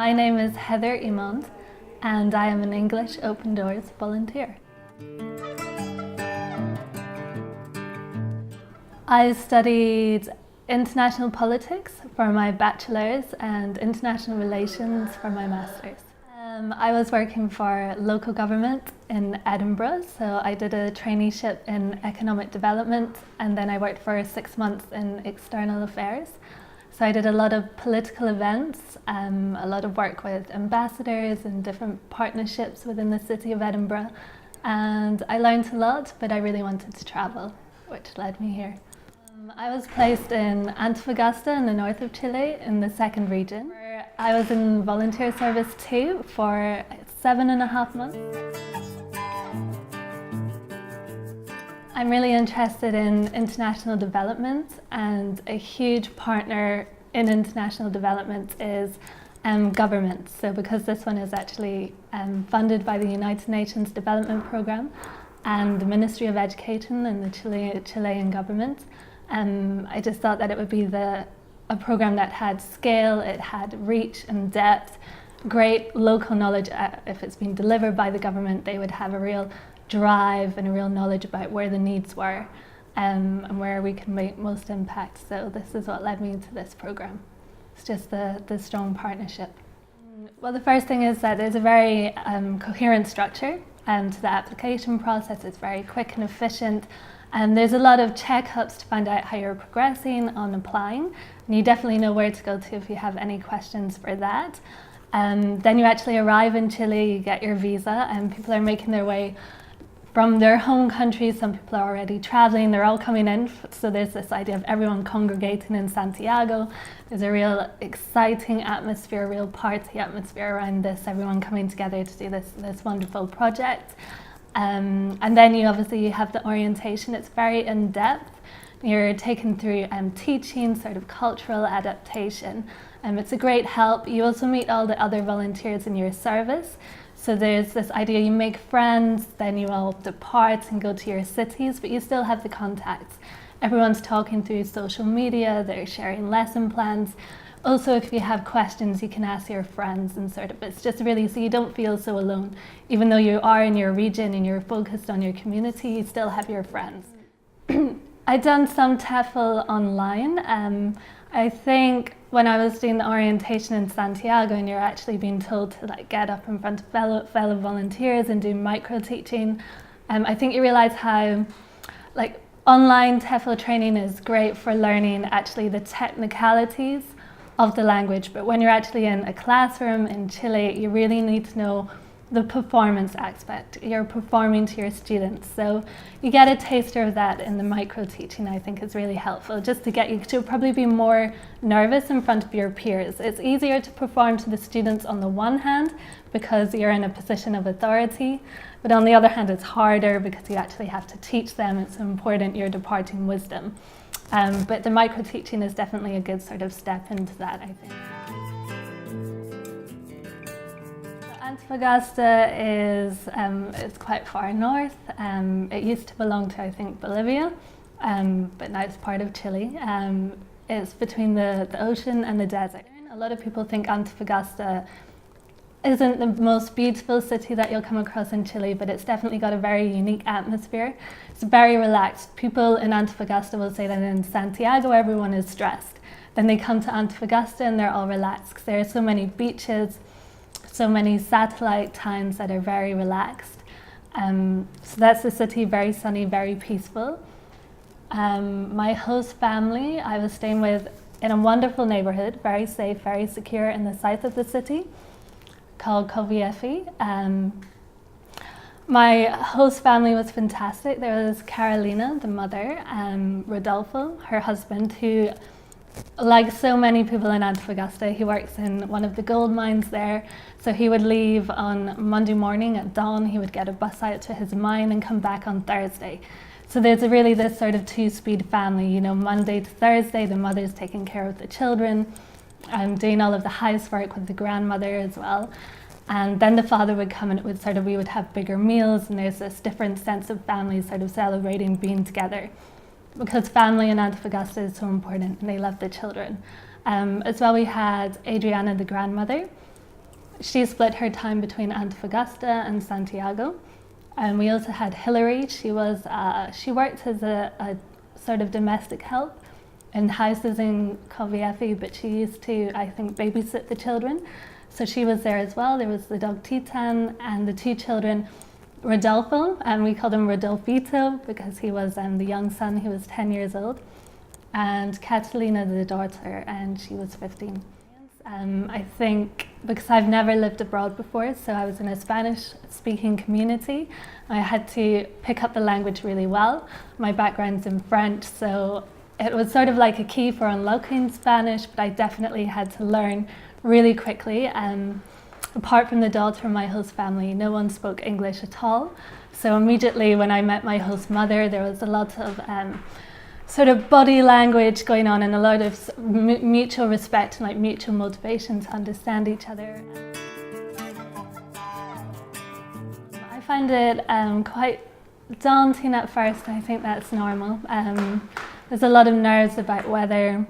My name is Heather Imond and I am an English Open Doors volunteer. I studied international politics for my bachelor's and international relations for my master's. I was working for local government in Edinburgh, so I did a traineeship in economic development and then I worked for 6 months in external affairs. So I did a lot of political events, a lot of work with ambassadors and different partnerships within the city of Edinburgh, and I learned a lot, but I really wanted to travel, which led me here. I was placed in Antofagasta in the north of Chile in the 2nd region, where I was in volunteer service too for 7.5 months. I'm really interested in international development, and a huge partner in international development is government. So because this one is actually funded by the United Nations Development Programme and the Ministry of Education and the Chilean government, I just thought that it would be a programme that had scale, it had reach and depth, great local knowledge. If it's been delivered by the government, they would have a real drive and a real knowledge about where the needs were and where we can make most impact. So this is what led me to this programme. It's just the strong partnership. Well, the first thing is that there's a very coherent structure to the application process. It's very quick and efficient, and there's a lot of checkups to find out how you're progressing on applying, and you definitely know where to go to if you have any questions for that. Then you actually arrive in Chile, you get your visa, and people are making their way from their home countries. Some people are already traveling, they're all coming in. So there's this idea of everyone congregating in Santiago. There's a real exciting atmosphere, a real party atmosphere around this, everyone coming together to do this wonderful project. And then you obviously have the orientation. It's very in-depth. You're taken through teaching, sort of cultural adaptation. It's a great help. You also meet all the other volunteers in your service. So there's this idea, you make friends, then you all depart and go to your cities, but you still have the contacts. Everyone's talking through social media, they're sharing lesson plans. Also, if you have questions, you can ask your friends, and sort of, it's just really, so you don't feel so alone. Even though you are in your region and you're focused on your community, you still have your friends. I've done some TEFL online. I think when I was doing the orientation in Santiago and you're actually being told to get up in front of fellow volunteers and do micro teaching, I think you realize how online TEFL training is great for learning actually the technicalities of the language, but when you're actually in a classroom in Chile, you really need to know the performance aspect. You're performing to your students, so you get a taster of that in the micro teaching. I think is really helpful, just to get you to probably be more nervous in front of your peers. It's easier to perform to the students on the one hand because you're in a position of authority, but on the other hand it's harder because you actually have to teach them. It's important you're departing wisdom. But the micro teaching is definitely a good sort of step into that, I think. Antofagasta is quite far north. It used to belong to, I think, Bolivia, but now it's part of Chile. It's between the ocean and the desert. A lot of people think Antofagasta isn't the most beautiful city that you'll come across in Chile, but it's definitely got a very unique atmosphere. It's very relaxed. People in Antofagasta will say that in Santiago everyone is stressed. Then they come to Antofagasta and they're all relaxed. There are so many beaches, so many satellite towns that are very relaxed. So that's the city, very sunny, very peaceful. My host family, I was staying with in a wonderful neighborhood, very safe, very secure in the south of the city, called Coviefi. My host family was fantastic. There was Carolina, the mother, Rodolfo, her husband, who, like so many people in Antofagasta, he works in one of the gold mines there. So he would leave on Monday morning at dawn, he would get a bus out to his mine and come back on Thursday. So there's really this sort of two-speed family, you know, Monday to Thursday, the mother's taking care of the children, doing all of the housework with the grandmother as well. And then the father would come and it would sort of, we would have bigger meals, and there's this different sense of families sort of celebrating being together. Because family in Antofagasta is so important and they love the children. As well, we had Adriana, the grandmother, She split her time between Antofagasta and Santiago. And we also had Hillary. She worked as a sort of domestic help in houses in Coviefi, but she used to, I think, babysit the children. So she was there as well. There was the dog Titan and the two children, Rodolfo, and we called him Rodolfito because he was the young son, he was 10 years old, and Catalina, the daughter, and she was 15. I think because I've never lived abroad before, so I was in a Spanish-speaking community. I had to pick up the language really well. My background's in French, so it was sort of like a key for unlocking Spanish, but I definitely had to learn really quickly. Apart from the daughter of my host family, no one spoke English at all. So immediately when I met my host mother, there was a lot of sort of body language going on and a lot of mutual respect and like mutual motivation to understand each other. I find it quite daunting at first. I think that's normal. There's a lot of nerves about whether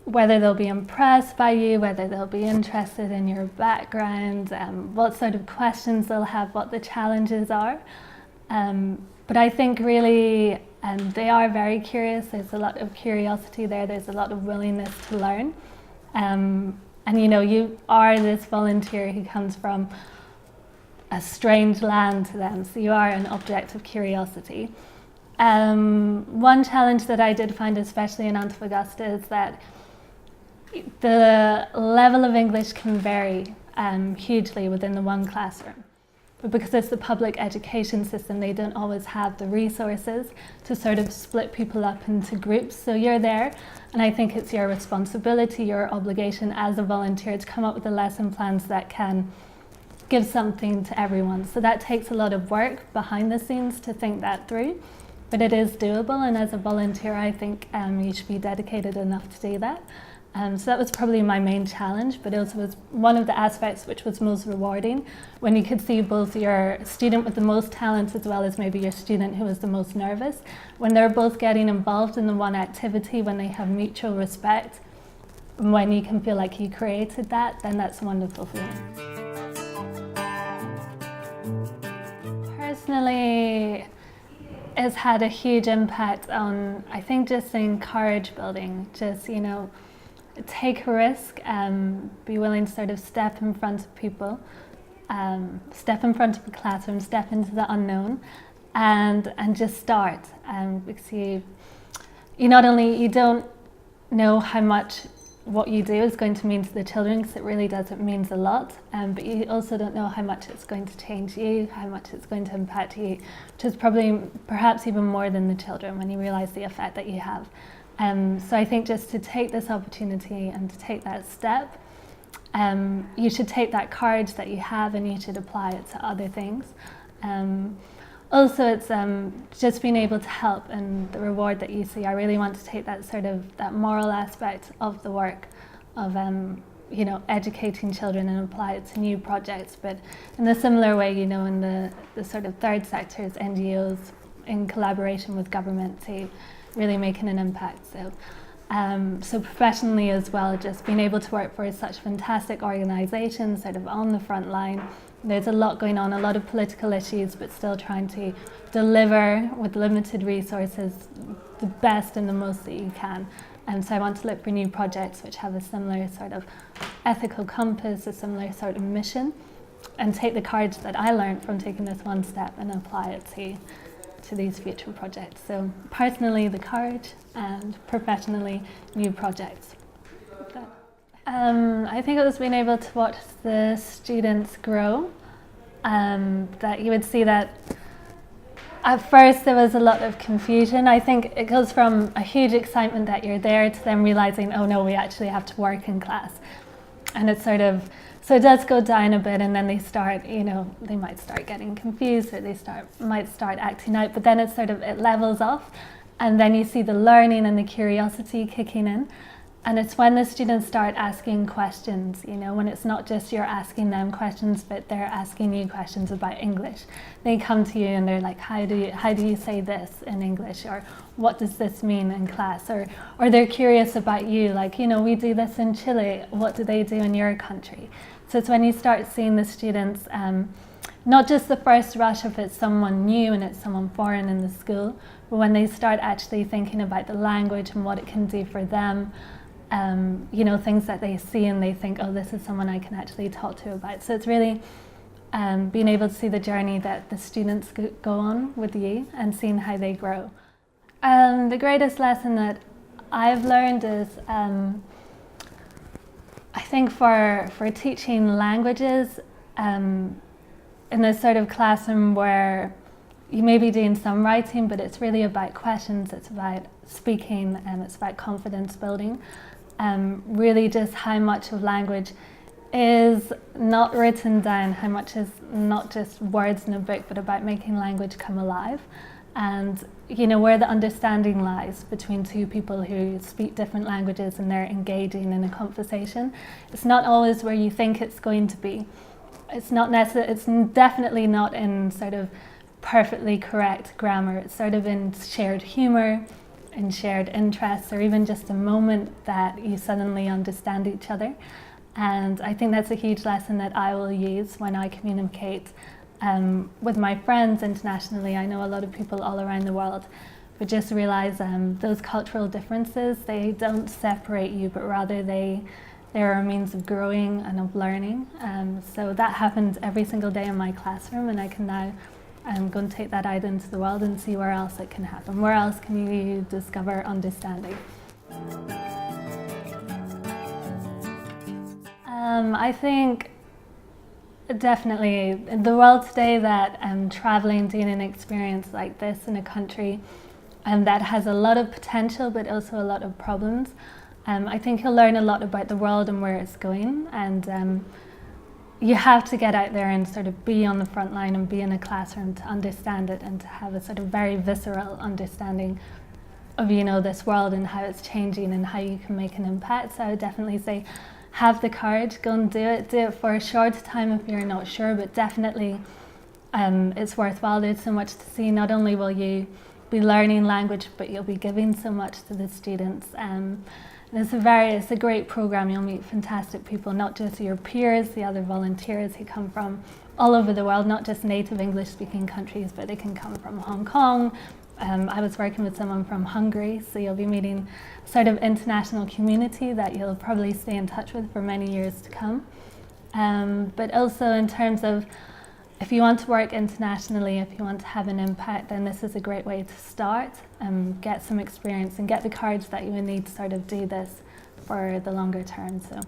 they'll be impressed by you, whether they'll be interested in your background, what sort of questions they'll have, what the challenges are. But I think really they are very curious. There's a lot of curiosity there. There's a lot of willingness to learn. And you know, you are this volunteer who comes from a strange land to them, so you are an object of curiosity. One challenge that I did find, especially in Antofagasta, is that the level of English can vary hugely within the one classroom. But because it's the public education system, they don't always have the resources to sort of split people up into groups. So you're there, and I think it's your responsibility, your obligation as a volunteer to come up with the lesson plans that can give something to everyone. So that takes a lot of work behind the scenes to think that through, but it is doable, and as a volunteer, I think you should be dedicated enough to do that. So that was probably my main challenge, but it also was one of the aspects which was most rewarding, when you could see both your student with the most talent as well as maybe your student who was the most nervous. When they're both getting involved in the one activity, when they have mutual respect, when you can feel like you created that, then that's a wonderful feeling. Personally, it's had a huge impact on, I think, just in courage building, just, you know, take a risk, be willing to sort of step in front of people, step in front of a classroom, step into the unknown, and just start. Because you not only, you don't know how much what you do is going to mean to the children, because it really does, it means a lot, but you also don't know how much it's going to change you, how much it's going to impact you, which is probably perhaps even more than the children when you realise the effect that you have. So I think just to take this opportunity and to take that step, you should take that courage that you have and you should apply it to other things. Also, it's just being able to help and the reward that you see. I really want to take that sort of that moral aspect of the work of you know, educating children and apply it to new projects. But in a similar way, you know, in the sort of third sectors, NGOs, in collaboration with government, to really making an impact. So professionally as well, just being able to work for such fantastic organisations sort of on the front line. There's a lot going on, a lot of political issues, but still trying to deliver with limited resources the best and the most that you can. And so I want to look for new projects which have a similar sort of ethical compass, a similar sort of mission, and take the courage that I learned from taking this one step and apply it to these future projects. So personally, the courage, and professionally, new projects. I think it was being able to watch the students grow, that you would see that at first there was a lot of confusion. I think it goes from a huge excitement that you're there to them realizing, oh no, we actually have to work in class. And it's sort of, so it does go down a bit, and then they start, you know, they might start getting confused, or they might start acting out, but then it's sort of, it levels off, and then you see the learning and the curiosity kicking in. And it's when the students start asking questions, you know, when it's not just you're asking them questions, but they're asking you questions about English. They come to you and they're like, how do you say this in English? Or what does this mean in class? Or they're curious about you, like, you know, we do this in Chile, what do they do in your country? So it's when you start seeing the students, not just the first rush if it's someone new and it's someone foreign in the school, but when they start actually thinking about the language and what it can do for them, you know, things that they see and they think, oh, this is someone I can actually talk to about. So it's really being able to see the journey that the students go on with you and seeing how they grow. The greatest lesson that I've learned is, I think for teaching languages, in this sort of classroom where you may be doing some writing, but it's really about questions, it's about speaking, and it's about confidence building. Really just how much of language is not written down, how much is not just words in a book, but about making language come alive. And you know, where the understanding lies between two people who speak different languages and they're engaging in a conversation. It's not always where you think it's going to be. It's definitely not in sort of perfectly correct grammar. It's sort of in shared humor, in shared interests, or even just a moment that you suddenly understand each other. And I think that's a huge lesson that I will use when I communicate with my friends internationally. I know a lot of people all around the world, but just realize those cultural differences, they don't separate you, but rather they're a means of growing and of learning. So that happens every single day in my classroom, and I can now go and take that out into the world and see where else it can happen. Where else can you discover understanding? I think definitely in the world today that traveling, doing an experience like this in a country that has a lot of potential but also a lot of problems, I think you'll learn a lot about the world and where it's going, and you have to get out there and sort of be on the front line and be in a classroom to understand it and to have a sort of very visceral understanding of, you know, this world and how it's changing and how you can make an impact. So I would definitely say have the courage, go and do it for a short time if you're not sure, but definitely it's worthwhile. There's so much to see. Not only will you be learning language, but you'll be giving so much to the students. It's a great program. You'll meet fantastic people, not just your peers, the other volunteers who come from all over the world, not just native English speaking countries, but they can come from Hong Kong. I was working with someone from Hungary, so you'll be meeting a sort of international community that you'll probably stay in touch with for many years to come. But also in terms of if you want to work internationally, if you want to have an impact, then this is a great way to start, get some experience and get the courage that you will need to sort of do this for the longer term. So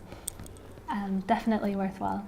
definitely worthwhile.